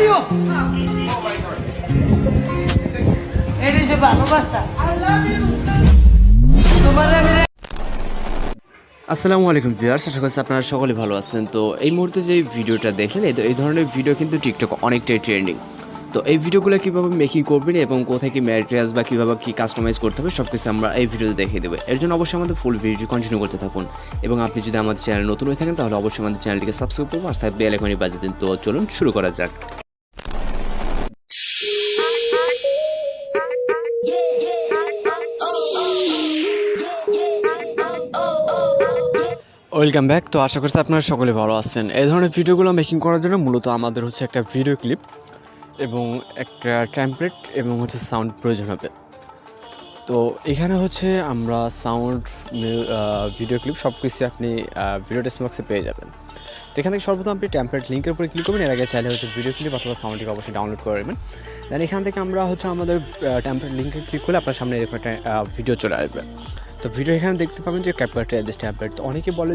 you. It is a ভালোবাসা. I love you. আসসালামু আলাইকুম ভিউয়ার্স, আশা করছি আপনারা সকলে ভালো আছেন। তো এই মুহূর্তে যে ভিডিওটা দেখলেন, এই ধরনের ভিডিও কিন্তু টিকটক অনেকটাই ট্রেন্ডিং। তো এই ভিডিওগুলো কীভাবে মেকিং করবেন এবং কোথায় কি ম্যাটেরিয়ালস বা কীভাবে কী কাস্টমাইজ করতে হবে সব কিছু আমরা এই ভিডিওতে দেখিয়ে দেবো। এর জন্য অবশ্যই আমাদের ফুল ভিডিও কন্টিনিউ করতে থাকুন এবং আপনি যদি আমাদের চ্যানেল নতুন হয়ে থাকেন তাহলে অবশ্যই আমাদের চ্যানেলটিকে সাবস্ক্রাইব করবো আর তাই বেল আইকনটি বাজিয়ে দিন। তো চলুন শুরু করা যাক। Welcome back. তো আশা করছি আপনারা সকলে ভালো আছেন। এই ধরনের ভিডিওগুলো মেকিং করার জন্য মূলত আমাদের হচ্ছে একটা ভিডিও ক্লিপ এবং একটা টেমপ্লেট এবং হচ্ছে সাউন্ড প্রয়োজন হবে। তো এখানে হচ্ছে আমরা সাউন্ড, ভিডিও ক্লিপ সব কিছু আপনি ভিডিও ডেসক্রিপশনে পেয়ে যাবেন। তো এখান থেকে সর্বপ্রথম আপনি টেমপ্লেট লিঙ্কের উপরে ক্লিক করবেন। এর আগে চাইলে হচ্ছে ভিডিও ক্লিপ অথবা সাউন্ডটিকে অবশ্যই ডাউনলোড করে নেবেন। দেন এখান থেকে আমরা হচ্ছে আমাদের টেমপ্লেট লিঙ্কে ক্লিক করলে আপনার সামনে এরকম একটা ভিডিও চলে আসবে। তো ভিডিও এখানে দেখতে পাবেন যে ক্যাপকাট অ্যাড্রেস ট্যাবলেট। তো অনেকে বলে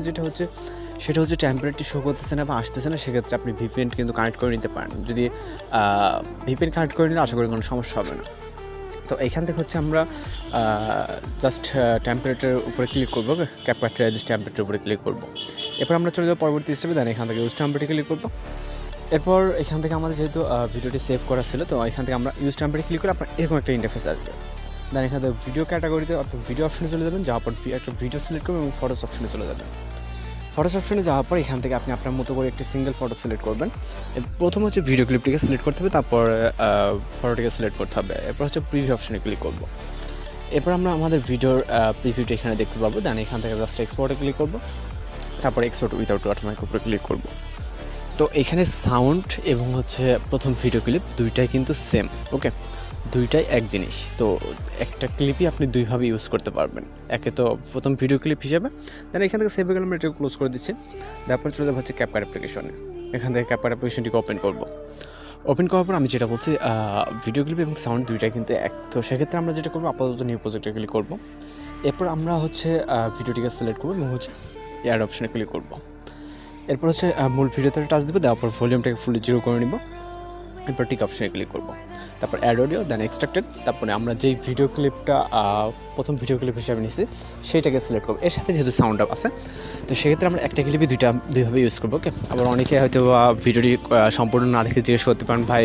সেটা হচ্ছে ট্যাবলেটটি শো করতেছে না বা আসতেছে না, সেক্ষেত্রে আপনি ভিপিএন কিন্তু কানেক্ট করে নিতে পারেন। যদি ভিপিএন কানেক্ট করে নিলে আশা করি কোনো সমস্যা হবে না। তো এখান থেকে হচ্ছে আমরা জাস্ট টেমপ্লেটের উপরে ক্লিক করবো, ক্যাপকাট অ্যাড্রেস ট্যাবলেটের উপরে ক্লিক করবো। এরপর আমরা চলে যাবো পরবর্তী স্টেপে। দেন এখান থেকে ইউজ টেমপ্লেটে ক্লিক করবো। এরপর এখান থেকে আমাদের যেহেতু ভিডিওটি সেভ করা ছিল, তো এখান থেকে আমরা ইউজ টেমপ্লেটে ক্লিক করে আপনার এরকম একটা ইন্টারফেস আসবে। দেন এখান থেকে ভিডিও ক্যাটাগরিতে অর্থাৎ ভিডিও অপশনে চলে যাবেন। যাওয়ার পর একটা ভিডিও সিলেক্ট করবেন এবং ফটোস অপশনে চলে যাবেন। ফটোস অপশনে যাওয়ার পর এখান থেকে আপনি আপনার মতো করে একটি সিঙ্গেল ফটো সিলেক্ট করবেন। প্রথম হচ্ছে ভিডিও ক্লিপটিকে সিলেক্ট করতে হবে, তারপর ফটোটিকে সিলেক্ট করতে হবে। এরপর হচ্ছে প্রিভিউ অপশনে ক্লিক করব। এরপর আমরা আমাদের ভিডিওর প্রিভিউটা এখানে দেখতে পাবো। দেন এখান থেকে জাস্ট এক্সপোর্টে ক্লিক করব, তারপর এক্সপোর্ট উইথাউট ওয়াটারমার্ক উপরে ক্লিক করব। তো এখানে সাউন্ড এবং হচ্ছে প্রথম ভিডিও ক্লিপ দুইটাই কিন্তু সেম, ওকে, দুইটাই এক জিনিস। তো একটা ক্লিপই আপনি দুইভাবে ইউজ করতে পারবেন। একে তো প্রথম ভিডিও ক্লিপ হিসেবে, দেন এখান থেকে সেভ হয়ে গেলে আমরা এটাকে ক্লোজ করে দিচ্ছি। তারপর চলে যাবো হচ্ছে ক্যাপকাট অ্যাপ্লিকেশনে। এখান থেকে ক্যাপকাট অ্যাপ্লিকেশনটিকে ওপেন করব। ওপেন করার পর আমি যেটা বলছি, ভিডিও ক্লিপ এবং সাউন্ড দুইটাই কিন্তু এক। তো সেক্ষেত্রে আমরা যেটা করবো, আপাতত নিউ প্রজেক্টে ক্লিক করবো। এরপর আমরা হচ্ছে ভিডিওটিকে সিলেক্ট করবো এবং হচ্ছে এয়ার অপশনে ক্লিক করবো। এরপর হচ্ছে মূল ভিডিওতে টাচ দেবো, দেওয়ার পর ভলিউমটাকে ফুলি জিরো করে নিব। এরপর টিক অপশনে ক্লিক করবো, তারপর অ্যাড অডিও, দেন এক্সট্রাক্টেড। তারপরে আমরা যেই ভিডিও ক্লিপটা প্রথম ভিডিও ক্লিপ হিসাবে নিয়েছি সেইটাকে সিলেক্ট করবো। এর সাথে যেহেতু সাউন্ড আপ আছে, তো সেক্ষেত্রে আমরা একটা ক্লিপই দুইভাবে ইউজ করবো, ওকে। আবার অনেকে হয়তো ভিডিওটি সম্পূর্ণ না দেখে জিজ্ঞেস করতে পারেন ভাই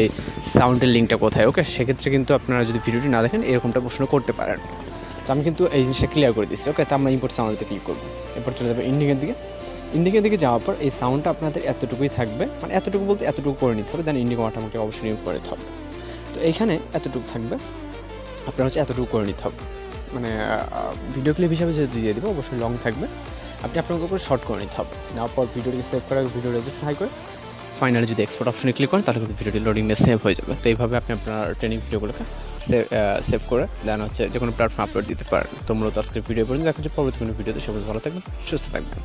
সাউন্ডের লিঙ্কটা কোথায়, ওকে। সেক্ষেত্রে কিন্তু আপনারা যদি ভিডিওটি না দেখেন এরকমটা প্রশ্ন করতে পারেন। তো আমি কিন্তু এই জিনিসটা ক্লিয়ার করে দিচ্ছি, ওকে। তো আমরা ইম্পোর্ট সাউন্ডে ক্লিক করবো। এরপর চলে যাবে ইন্ডিকের দিকে যাওয়ার পর এই সাউন্ডটা আপনাদের এতটুকুই থাকবে, মানে এতটুকু বলতে এতটুকু করে নিতে হবে। দেন ইন্ডিকো অটোমেটিক অবশ্যই রিমুভ করে নিতে হবে। তো এইখানে এতটুকু থাকবে, আপনার হচ্ছে এতটুকু করে নিতে হবে। মানে ভিডিও ক্লিপ হিসাবে যেহেতু দিয়ে দেবো অবশ্যই লং থাকবে, আপনি আপনাকে উপরে শর্ট করে নিতে হবে। নেওয়ার পর ভিডিওটিকে সেভ করে ভিডিও রেজিস্টার হাই করে ফাইনালি যদি এক্সপোর্ট অপশনে ক্লিক করেন তাহলে কিন্তু ভিডিওটি লোডিংয়ে সেভ হয়ে যাবে। তো এইভাবে আপনি আপনার ট্রেনিং ভিডিওগুলোকে সেভ করে দেন হচ্ছে যে কোনো প্ল্যাটফর্ম আপলোড দিতে পারেন। তো মূলত আজকের ভিডিও পর্যন্ত দেখা হচ্ছে পরবর্তী কোনো ভিডিওতে। সবাই ভালো থাকবেন, সুস্থ থাকবেন।